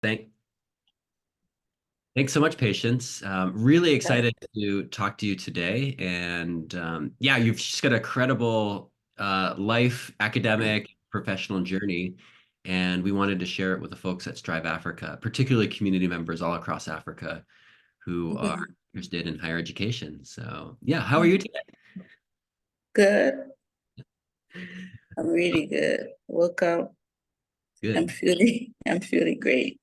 Thank, Thanks so much, Patience. Really excited to talk to you today. And yeah, you've just got a credible life, academic, professional journey. And we wanted to share it with the folks at Strive Africa, particularly community members all across Africa who are interested in higher education. So yeah, how are you today? Good. I'm really good. Woke up. I'm Good. feeling I'm feeling great.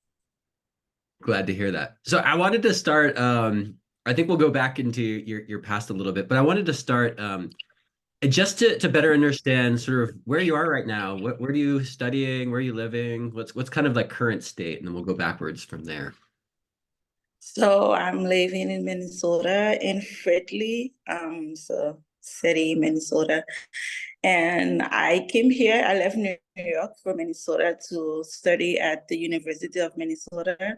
Glad to hear that. So I wanted to start, I think we'll go back into your past a little bit, but I wanted to start just to better understand sort of where you are right now. Where are you studying? Where are you living? What's kind of like current state? And then we'll go backwards from there. So I'm living in Minnesota in Fridley, so city, Minnesota. And I came here, I left New York for Minnesota to study at the University of Minnesota.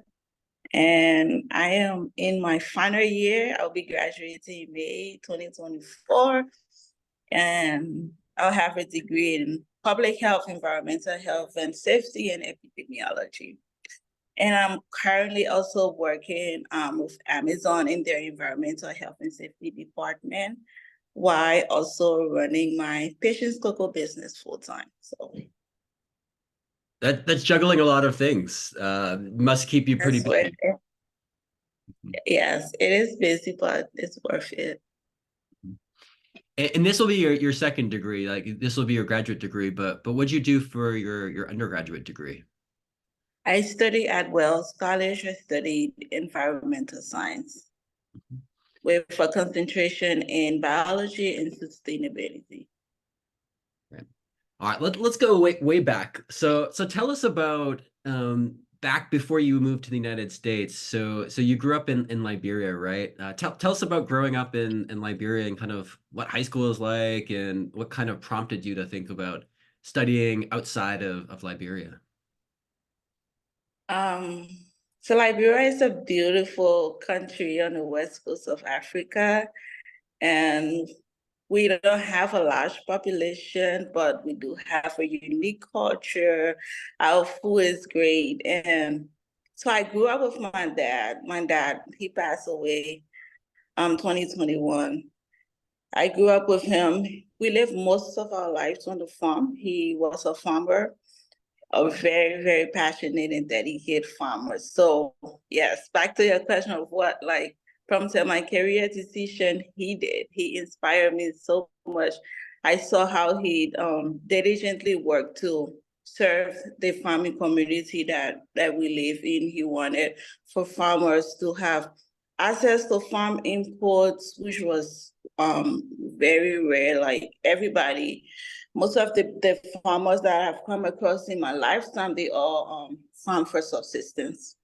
And I am in my final year. I'll be graduating in May 2024. And I'll have a degree in public health, environmental health, and safety and epidemiology. And I'm currently also working with Amazon in their environmental health and safety department, while also running my Patients Cocoa business full time. So That's juggling a lot of things. Must keep you pretty that's what, busy. yes, it is busy, but it's worth it. And this will be your second degree. Like this will be your graduate degree, but what'd you do for your undergraduate degree? I studied at Wells College. I studied environmental science with a concentration in biology and sustainability. Right. All right, let's go way back. So tell us about back before you moved to the United States. So you grew up in Liberia, right? Tell us about growing up in Liberia and kind of what high school is like and what kind of prompted you to think about studying outside of Liberia. Um, so Liberia is a beautiful country on the west coast of Africa, and we don't have a large population, but we do have a unique culture. Our food is great, and so I grew up with my dad. My dad, he passed away 2021. I grew up with him. We lived most of our lives on the farm. He was a farmer, a very, very passionate and dedicated farmer. So yes, back to your question of what like prompted my career decision, he did. He inspired me so much. I saw how he diligently worked to serve the farming community that we live in. He wanted for farmers to have access to farm imports, which was very rare. Like everybody, most of the farmers that I've come across in my lifetime, they all farm for subsistence.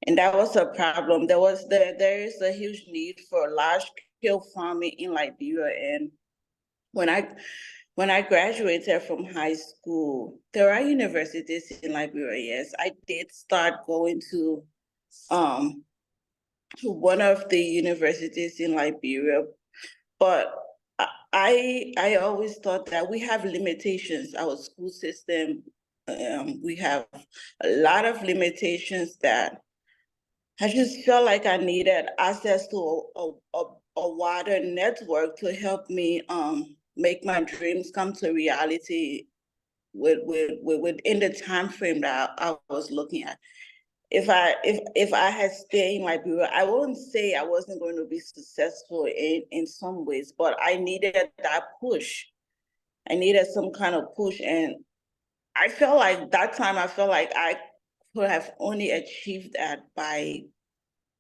And that was a problem. There is a huge need for large scale farming in Liberia. And when I when I graduated from high school, there are universities in Liberia. Yes, I did start going um to one of the universities in Liberia, but I always thought that we have limitations. Our school system, we have a lot of limitations that I just felt like I needed access to a wider network to help me make my dreams come to reality within the time frame that I was looking at. If I had stayed in Liberia, I wouldn't say I wasn't going to be successful in some ways, but I needed that push. I needed some kind of push. And I felt like that time I felt like I could have only achieved that by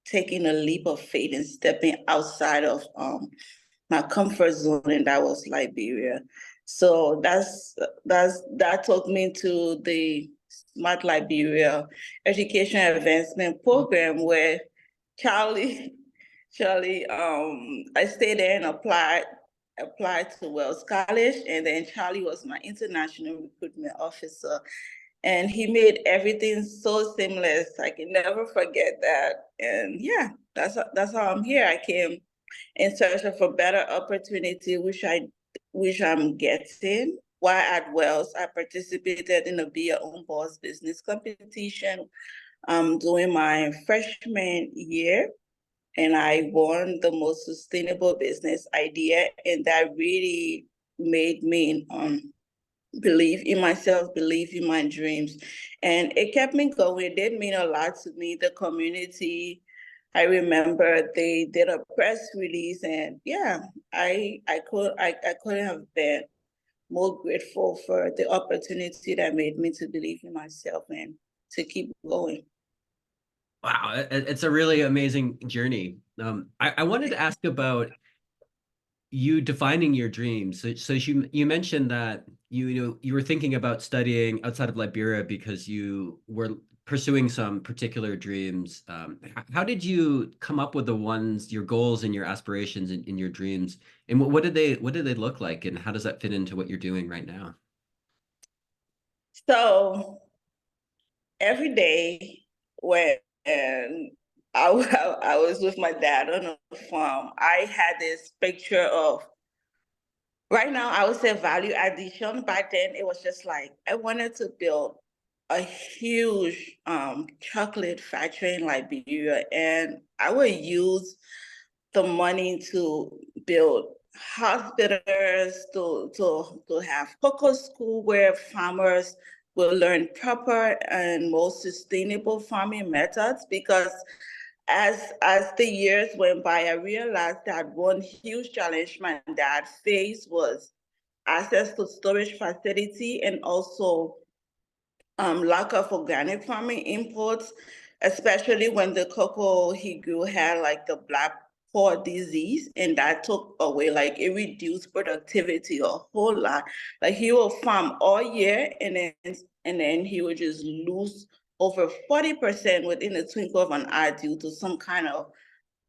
taking a leap of faith and stepping outside of my comfort zone, and that was Liberia. So that took me to the Smart Liberia Education Advancement Program where Charlie, I stayed there and applied to Wells College, and then Charlie was my international recruitment officer, and he made everything so seamless. I can never forget that. And yeah, that's how I'm here. I came in search of a better opportunity, which I'm getting. While at Wells, I participated in a Be Your Own Boss business competition doing my freshman year, and I won the most sustainable business idea, and that really made me believe in myself, believe in my dreams, and it kept me going. It did mean a lot to me. The community, I remember they did a press release, and yeah, I couldn't have been more grateful for the opportunity that made me to believe in myself and to keep going. Wow, it's a really amazing journey. I wanted to ask about you defining your dreams. So you mentioned that you were thinking about studying outside of Liberia because you were pursuing some particular dreams. How did you come up with the ones, your goals and your aspirations in your dreams? And what did they look like? And how does that fit into what you're doing right now? So every day when I was with my dad on a farm, I had this picture of, right now I would say value addition. Back then it was just like I wanted to build a huge chocolate factory in Liberia, and I would use the money to build hospitals, to have cocoa school where farmers will learn proper and most sustainable farming methods. Because as the years went by, I realized that one huge challenge my dad faced was access to storage facility, and also lack of organic farming imports, especially when the cocoa he grew had like the black pod disease, and that took away, like it reduced productivity a whole lot. Like he will farm all year, and then he would just lose over 40% within the twinkle of an eye due to some kind of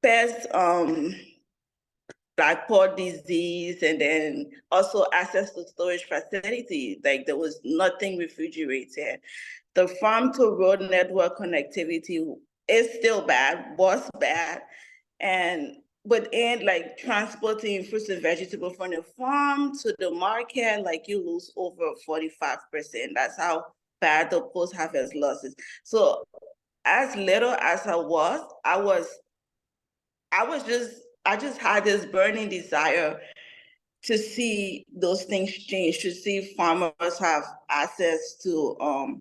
pest, black pod disease, and then also access to storage facility. Like there was nothing refrigerated. The farm to road network connectivity is still bad, was bad. And within like transporting fruits and vegetables from the farm to the market, like you lose over 45%. That's how bad the post harvest losses. So as little as I just had this burning desire to see those things change, to see farmers have access to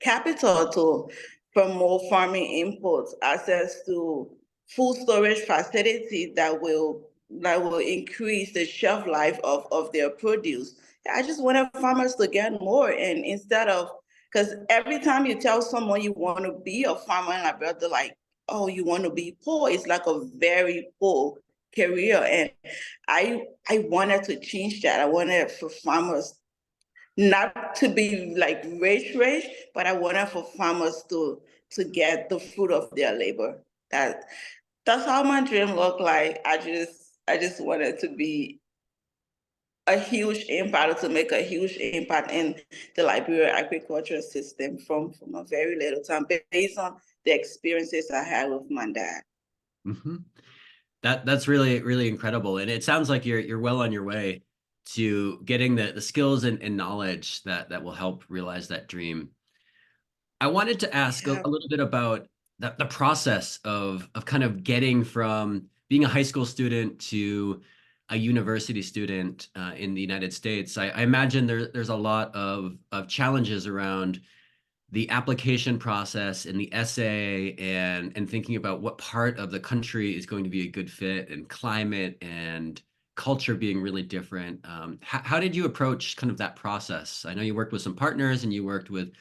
capital to promote farming inputs, access to food storage facility that will increase the shelf life of their produce. I just wanted farmers to get more, and instead of, because every time you tell someone you want to be a farmer in Liberia, they're like, oh, you want to be poor? It's like a very poor career. And I wanted to change that. I wanted for farmers not to be like rich, but I wanted for farmers to get the fruit of their labor. That's how my dream looked like. I just wanted to be a huge impact, to make a huge impact in the Liberia agriculture system from a very little time, based on the experiences I had with my dad. Hmm. That's really incredible, and it sounds like you're well on your way to getting the skills and knowledge that will help realize that dream. I wanted to ask Yeah. a little bit about the process of kind of getting from being a high school student to a university student in the United States. I imagine there's a lot of challenges around the application process and the essay and thinking about what part of the country is going to be a good fit, and climate and culture being really different. How did you approach kind of that process? I know you worked with some partners and you worked with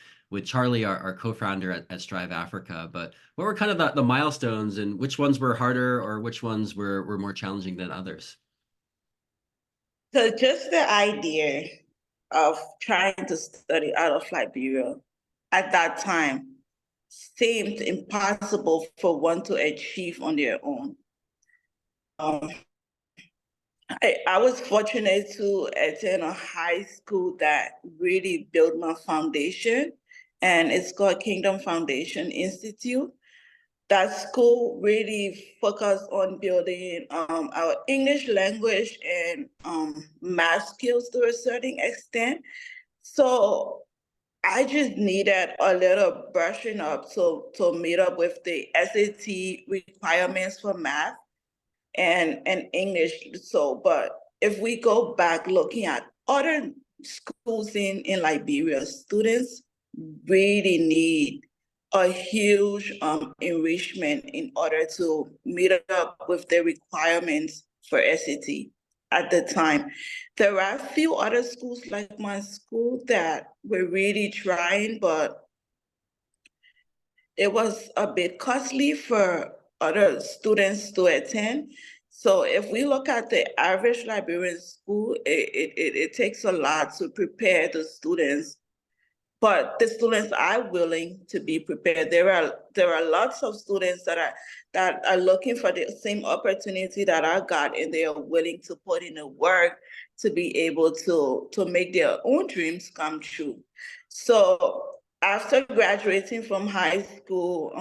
Charlie, our co-founder at Strive Africa, but what were kind of the milestones, and which ones were harder or which ones were more challenging than others? So just the idea of trying to study out of Liberia at that time seemed impossible for one to achieve on their own. Um, I was fortunate to attend a high school that really built my foundation, and it's called Kingdom Foundation Institute. That school really focused on building our English language and math skills to a certain extent. So I just needed a little brushing up to meet up with the SAT requirements for math and English. So, but if we go back looking at other schools in Liberia, students really need a huge enrichment in order to meet up with the requirements for SAT at the time. There are a few other schools like my school that were really trying, but it was a bit costly for other students to attend. So if we look at the average Liberian school, it takes a lot to prepare the students, but the students are willing to be prepared. There are lots of students that are looking for the same opportunity that I got, and they are willing to put in the work to be able to make their own dreams come true. So after graduating from high school,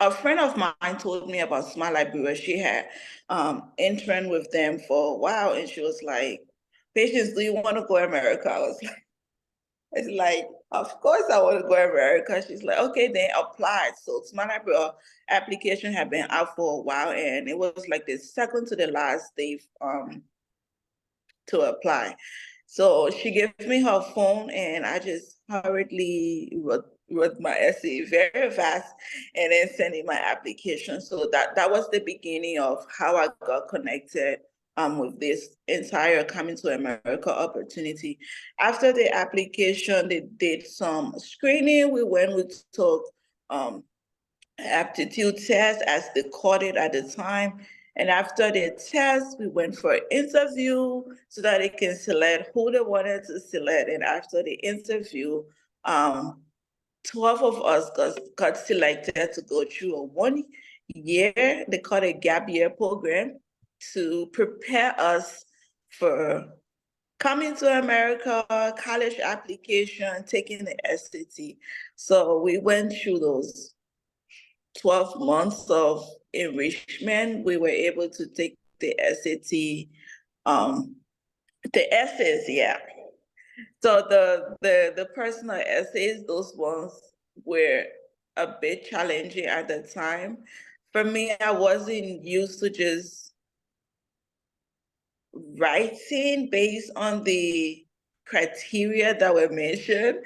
a friend of mine told me about Smart Liberia. She had interned with them for a while, and she was like, "Patience, do you want to go to America?" I was like, it's like, of course I want to go to America. She's like, okay, then apply. So Smart Liberia application had been out for a while, and it was like the second to the last day to apply. So she gave me her phone, and I just hurriedly wrote my essay very fast and then sent in my application. So that was the beginning of how I got connected with this entire coming to America opportunity. After the application, they did some screening. We took um, aptitude test as they called it at the time. And after the test, we went for an interview so that they can select who they wanted to select. And after the interview, 12 of us got selected to go through a 1 year, they call it gap year program, to prepare us for coming to America, college application, taking the SAT. So we went through those 12 months of enrichment. We were able to take the SAT, the essays, yeah. So the personal essays, those ones were a bit challenging at the time. For me, I wasn't used to just writing based on the criteria that were mentioned.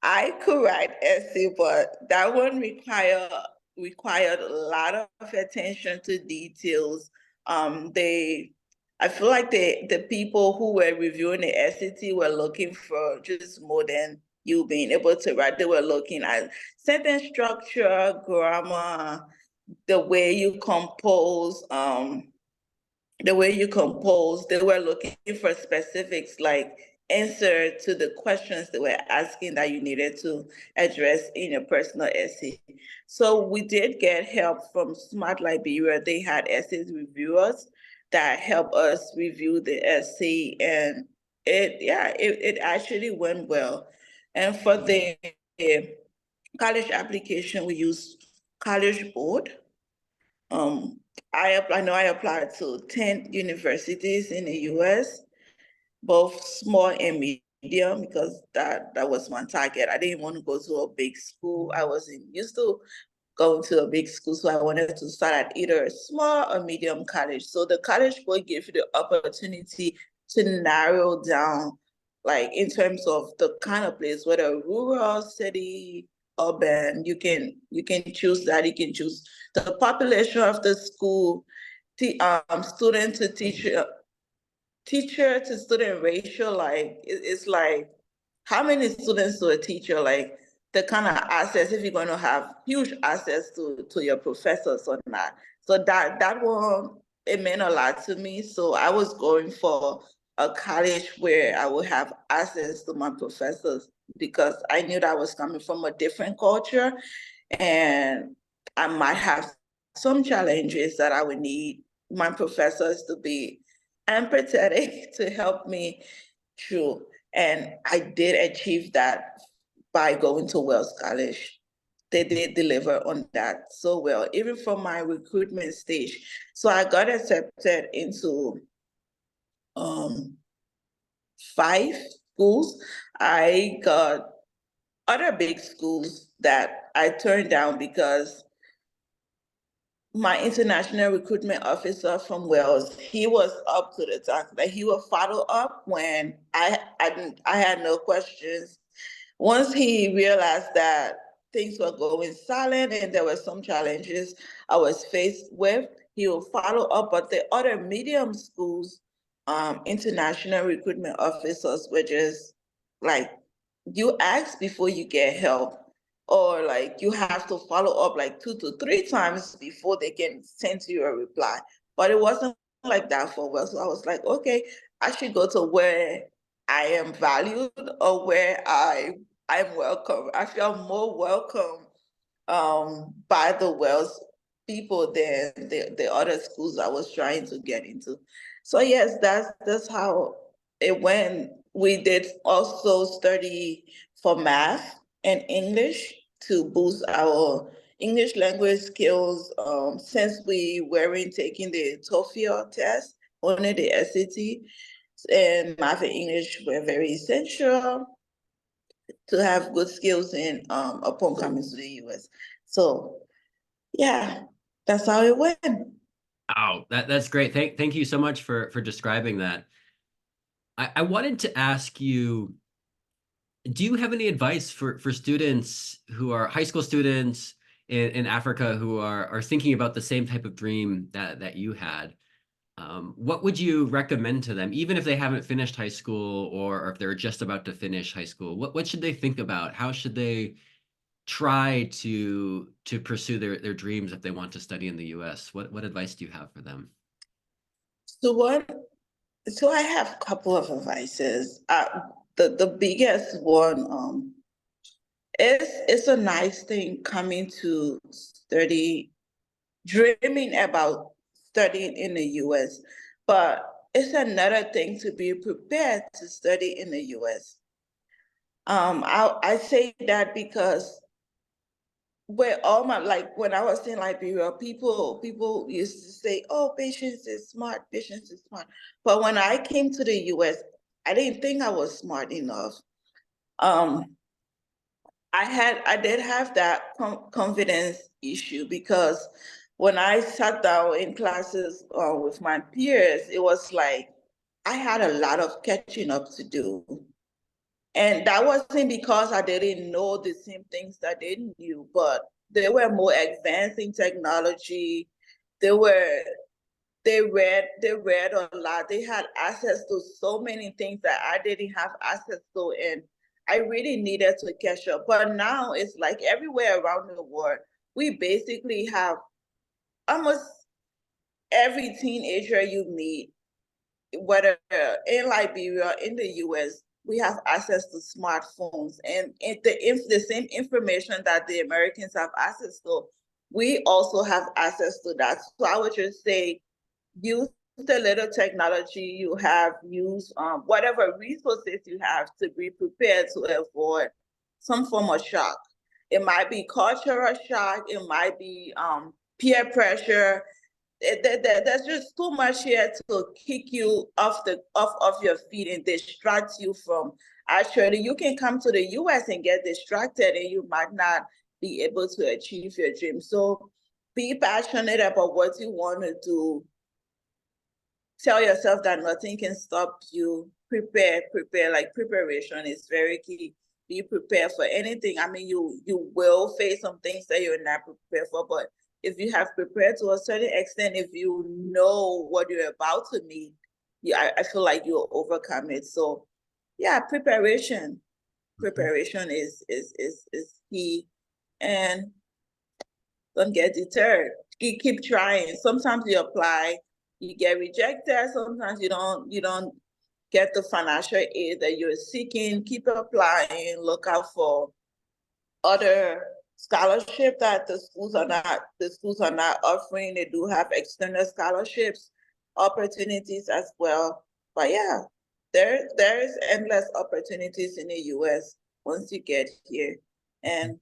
I could write essay, but that one required a lot of attention to details. I feel like the people who were reviewing the SAT were looking for just more than you being able to write. They were looking at sentence structure, grammar, the way you compose, they were looking for specifics like answer to the questions they were asking that you needed to address in your personal essay. So we did get help from Smart Liberia. They had essays reviewers that helped us review the essay, and it actually went well. And for the college application, we used College Board. I know I applied to 10 universities in the US, both small and medium, because that was my target. I didn't want to go to a big school. I wasn't used to going to a big school, so I wanted to start at either a small or medium college. So the College Board gave you the opportunity to narrow down, like in terms of the kind of place, whether rural, city, urban, you can choose that. You can choose the population of the school, the student to teacher to student ratio. Like it's like how many students to a teacher, like the kind of access, if you're going to have huge access to your professors or not. So that one, it meant a lot to me. So I was going for a college where I would have access to my professors, because I knew that I was coming from a different culture, and I might have some challenges that I would need my professors to be empathetic to help me through. And I did achieve that by going to Wells College. They did deliver on that so well, even from my recruitment stage. So I got accepted into um, five schools. I got other big schools that I turned down because my international recruitment officer from Wales, he was up to the task. Like he would follow up when I had no questions. Once he realized that things were going silent and there were some challenges I was faced with, he will follow up. But the other medium schools, international recruitment officers were just like, you ask before you get help, or like you have to follow up like 2 to 3 times before they can send you a reply. But it wasn't like that for us. So I was like, okay, I should go to where I am valued or where I'm welcome. I feel more welcome by the Welsh people than the other schools I was trying to get into. So yes, that's how it went. We did also study for math and English to boost our English language skills. Since we weren't taking the TOEFL test, only the SAT, and math and English were very essential to have good skills in upon coming to the US. So yeah, that's how it went. Oh, that's great. Thank you so much for describing that. I wanted to ask you, do you have any advice for students who are high school students in Africa who are thinking about the same type of dream that you had? What would you recommend to them, even if they haven't finished high school or if they're just about to finish high school? What should they think about? How should they try to pursue their dreams if they want to study in the US? What advice do you have for them? So what? So I have a couple of advices. The biggest one it's a nice thing coming to study, dreaming about studying in the US, but it's another thing to be prepared to study in the US. I say that because where all my, like when I was in Liberia, people used to say, "Oh, patience is smart, patience is smart." But when I came to the US, I didn't think I was smart enough. Um, I did have that confidence issue because when I sat down in classes with my peers, it was like I had a lot of catching up to do. And that wasn't because I didn't know the same things that they knew, but they were more advanced in technology. They were they read a lot. They had access to so many things that I didn't have access to, and I really needed to catch up. But now it's like everywhere around the world, we basically have almost every teenager you meet, whether in Liberia, in the US, we have access to smartphones, and the same information that the Americans have access to, we also have access to that. So I would just say, use the little technology you have, use whatever resources you have to be prepared to avoid some form of shock. It might be cultural shock, it might be peer pressure, there's just too much here to kick you off your feet and distract you from actually you can come to the US and get distracted and you might not be able to achieve your dream. So be passionate about what you want to do. Tell yourself that nothing can stop you. Prepare. Like preparation is very key. Be prepared for anything. I mean, you will face some things that you're not prepared for, but if you have prepared to a certain extent, if you know what you're about to meet, yeah, I feel like you'll overcome it. So yeah, preparation is key, and don't get deterred. Keep trying. Sometimes you apply, you get rejected. Sometimes you don't get the financial aid that you're seeking. Keep applying. Look out for other scholarship that the schools are not offering. They do have external scholarships opportunities as well. But yeah, there is endless opportunities in the US once you get here. And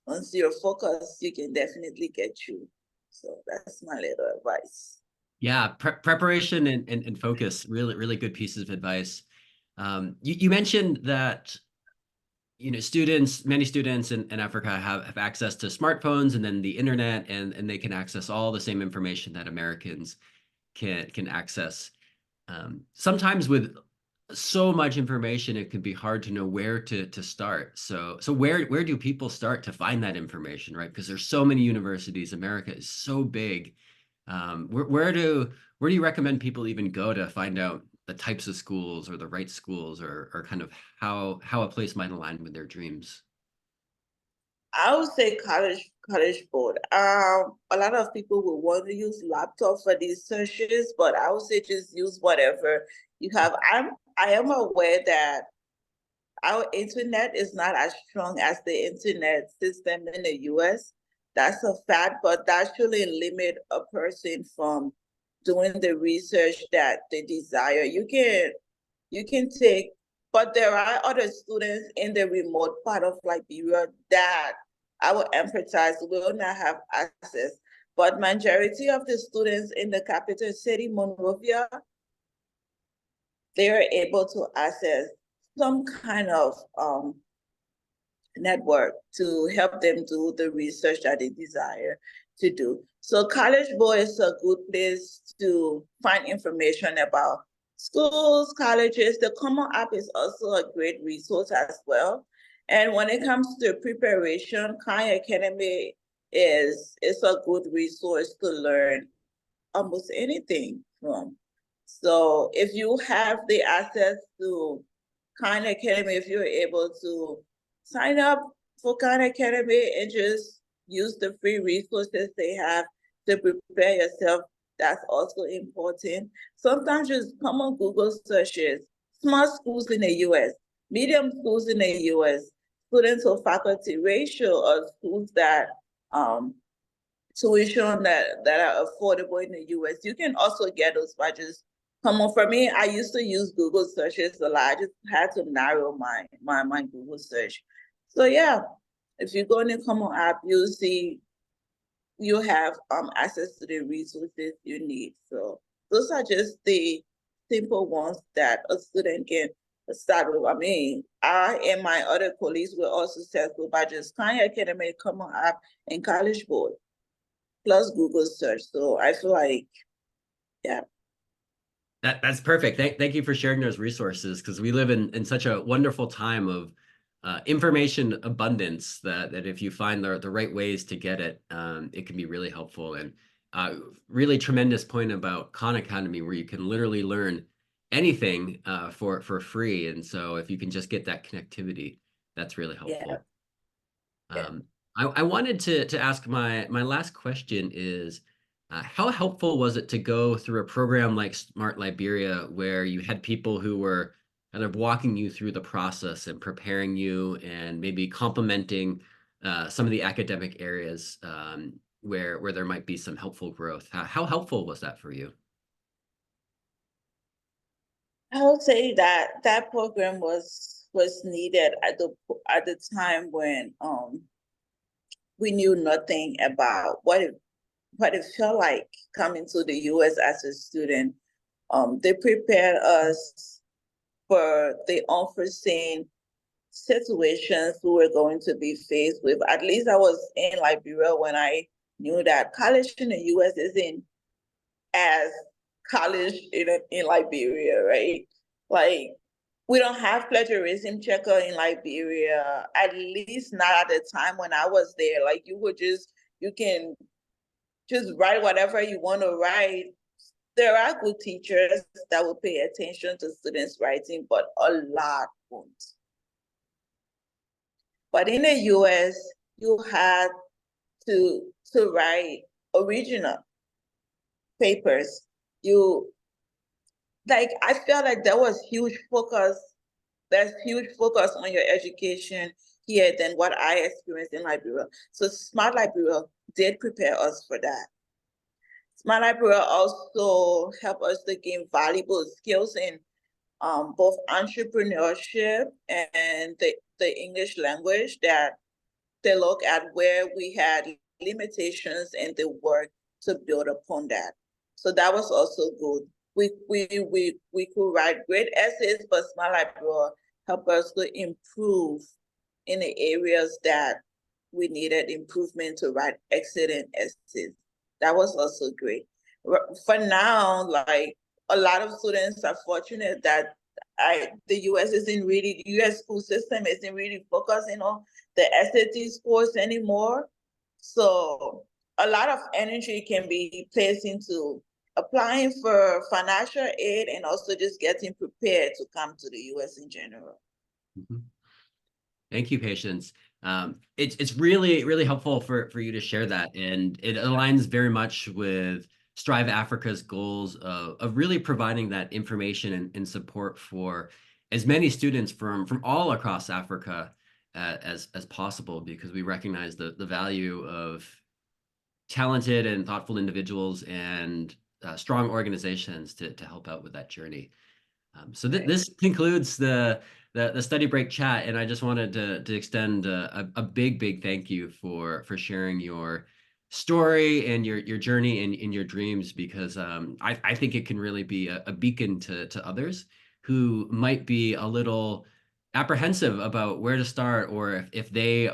once you're focused, you can definitely get through. So that's my little advice. Yeah, preparation and focus, really good pieces of advice. You mentioned that many students in Africa have access to smartphones and then the internet, and they can access all the same information that Americans can access. Sometimes with so much information, it can be hard to know where to start. So where do people start to find that information, right? Because there's so many universities. America is so big. Where do you recommend people even go to find out the types of schools or the right schools, or kind of how a place might align with their dreams? I would say college board. A lot of people will want to use laptop for these searches, but I would say just use whatever you have. I am aware that our internet is not as strong as the internet system in the US. That's a fact, but that shouldn't limit a person from doing the research that they desire. You can take, but there are other students in the remote part of Liberia that I will emphasize will not have access. But majority of the students in the capital city, Monrovia, they are able to access some kind of network to help them do the research that they desire to do. So College Board is a good place to find information about schools, colleges. The Common App is also a great resource as well. And when it comes to preparation, Khan Academy is a good resource to learn almost anything from. So if you have the access to Khan Academy, if you're able to sign up for Khan Academy and just use the free resources they have to prepare yourself, that's also important. Sometimes just come on Google searches, small schools in the US, medium schools in the US, student to faculty ratio of schools that tuition that are affordable in the US. You can also get those by just come on. For me, I used to use Google searches a lot. I just had to narrow my Google search. So yeah, if you go in the Common app, you'll see you have access to the resources you need. So those are just the simple ones that a student can start with. I mean, I and my other colleagues were also successful by just Khan Academy, Common app, and College Board plus Google search. So I feel like, yeah, That's perfect. Thank you for sharing those resources, because we live in such a wonderful time of information abundance that if you find the right ways to get it, it can be really helpful. And really tremendous point about Khan Academy, where you can literally learn anything for free. And so if you can just get that connectivity, that's really yeah, helpful. yeah. Um, I wanted to ask my last question is, how helpful was it to go through a program like Smart Liberia, where you had people who were kind of walking you through the process and preparing you and maybe complementing some of the academic areas, where there might be some helpful growth? How helpful was that for you? I would say that that program was needed at the time when we knew nothing about what it felt like coming to the US as a student. They prepared us for the unforeseen situations we were going to be faced with. At least I was in Liberia when I knew that college in the US isn't as college in Liberia, right? Like we don't have plagiarism checker in Liberia, at least not at the time when I was there. Like you can just write whatever you want to write. There are good teachers that will pay attention to students' writing, but a lot won't. But in the US, you had to write original papers. You I felt like there was huge focus. There's huge focus on your education here than what I experienced in Liberia. So Smart Liberia did prepare us for that. Smart Liberia also helped us to gain valuable skills in both entrepreneurship and the English language, that they look at where we had limitations and they work to build upon that. So that was also good. we could write great essays, but Smart Library help us to improve in the areas that we needed improvement to write excellent essays. That was also great. For now, like a lot of students are fortunate that the US school system isn't really focusing on the SAT scores anymore. So a lot of energy can be placed into applying for financial aid and also just getting prepared to come to the US in general. Mhm. Thank you, Patience. It's really, really helpful for you to share that. And it aligns very much with Strive Africa's goals of really providing that information and support for as many students from all across Africa as possible, because we recognize the value of talented and thoughtful individuals and strong organizations to help out with that journey. So Right. this concludes the study break chat, and I just wanted to extend a big thank you for sharing your story and your journey and your dreams, because I think it can really be a beacon to others who might be a little apprehensive about where to start, or if they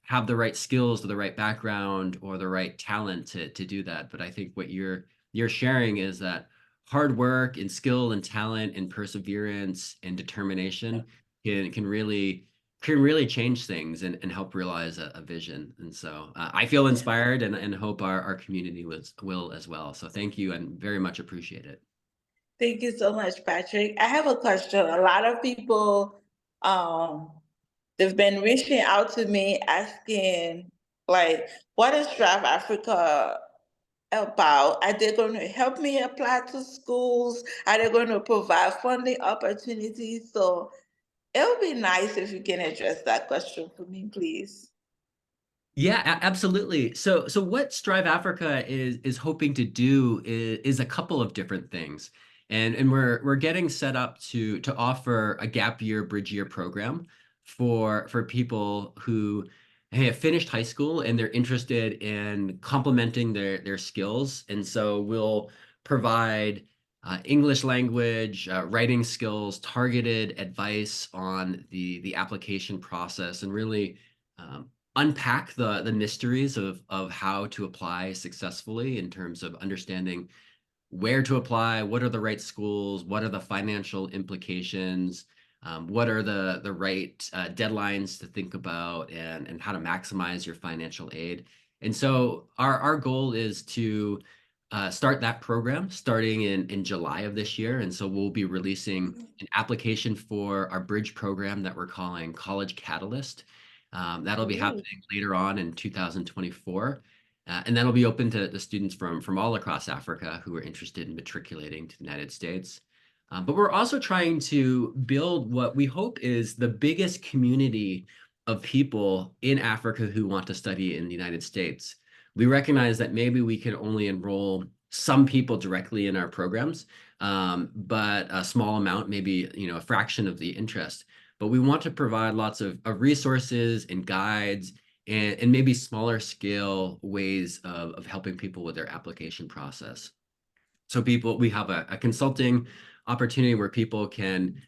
have the right skills or the right background or the right talent to do that. But I think what you're sharing is that hard work and skill and talent and perseverance and determination can really change things and help realize a vision. And so I feel Yeah. inspired and hope our community will as well. So thank you and very much appreciate it. Thank you so much, Patrick. I have a question. A lot of people, um, they've been reaching out to me asking, like, what is Strive Africa about? Are they going to help me apply to schools? Are they going to provide funding opportunities? So it would be nice if you can address that question for me, please. Yeah, absolutely. So what Strive Africa is hoping to do is a couple of different things. And we're getting set up to offer a gap year, bridge year program for people who have finished high school and they're interested in complementing their skills. And so we'll provide English language, writing skills, targeted advice on the application process, and really unpack the mysteries of how to apply successfully in terms of understanding where to apply, what are the right schools, what are the financial implications, what are the right deadlines to think about, and how to maximize your financial aid. And so our goal is to start that program starting in July of this year. And so we'll be releasing an application for our bridge program that we're calling College Catalyst. That'll be Ooh. happening later on in 2024. And that'll be open to the students from all across Africa who are interested in matriculating to the United States. But we're also trying to build what we hope is the biggest community of people in Africa who want to study in the United States. We recognize that maybe we can only enroll some people directly in our programs, but a small amount, maybe a fraction of the interest. But we want to provide lots of resources and guides and maybe smaller scale ways of helping people with their application process. So we have a consulting opportunity where people can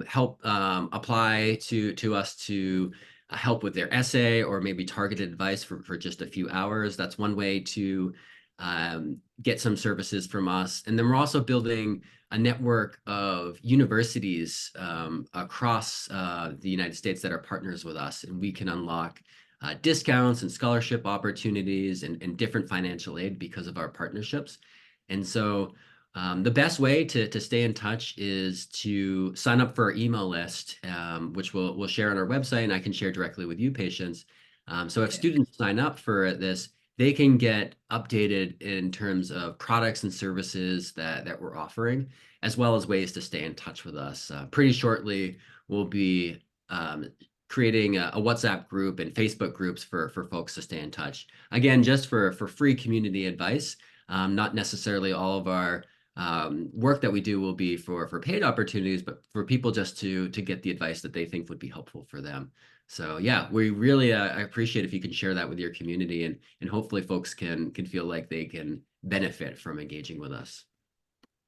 help apply to us to help with their essay or maybe targeted advice for just a few hours. That's one way to get some services from us. And then we're also building a network of universities across the United States that are partners with us, and we can unlock discounts and scholarship opportunities and different financial aid because of our partnerships. And so the best way to stay in touch is to sign up for our email list, which we'll share on our website, and I can share directly with you, patients. So if Yeah. students sign up for this, they can get updated in terms of products and services that we're offering, as well as ways to stay in touch with us. Pretty shortly, we'll be creating a WhatsApp group and Facebook groups for folks to stay in touch. Again, just for free community advice. Not necessarily all of our work that we do will be for paid opportunities, but for people just to get the advice that they think would be helpful for them. So yeah, we really appreciate if you can share that with your community, and hopefully folks can feel like they can benefit from engaging with us.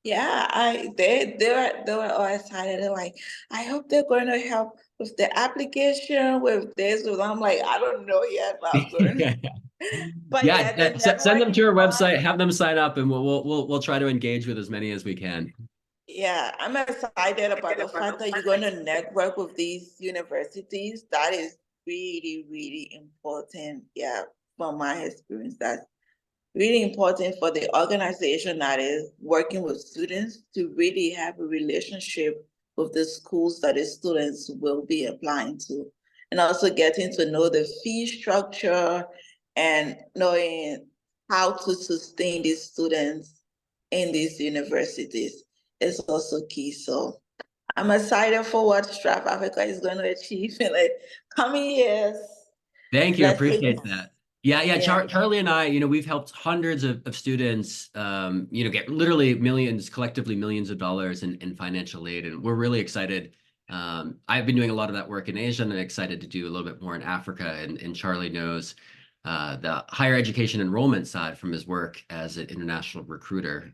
Yeah, they were all excited. They're like, I hope they're going to help with the application, with this, with I'm like, I don't know yet, but I'm going. But Yeah, yeah, the send them to networking our part, website, have them sign up, and we'll try to engage with as many as we can. yeah, I'm excited about the fact that you're going to network with these universities. That is really, really important. Yeah, from my experience, that's really important for the organization that is working with students to really have a relationship with the schools that the students will be applying to. And also getting to know the fee structure and knowing how to sustain these students in these universities is also key. So I'm excited for what Strap Africa is going to achieve in the coming years. Thank you. Let's see. Appreciate that. Yeah, yeah. Yeah. Charlie and I, we've helped hundreds of students, get literally millions, collectively millions of dollars in financial aid. And we're really excited. I've been doing a lot of that work in Asia and I'm excited to do a little bit more in Africa. And Charlie knows the higher education enrollment side from his work as an international recruiter.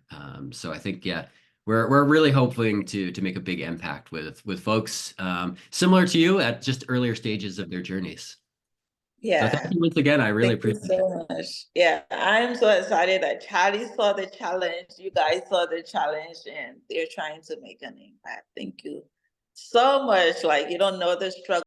So I think, yeah, we're really hoping to make a big impact with folks similar to you at just earlier stages of their journeys. So thank Yeah. you once again. I really Thank you appreciate it. so much. Yeah, I'm so excited that Charlie saw the challenge, you guys saw the challenge, and they're trying to make an impact. Thank you so much. Like, you don't know the struggle.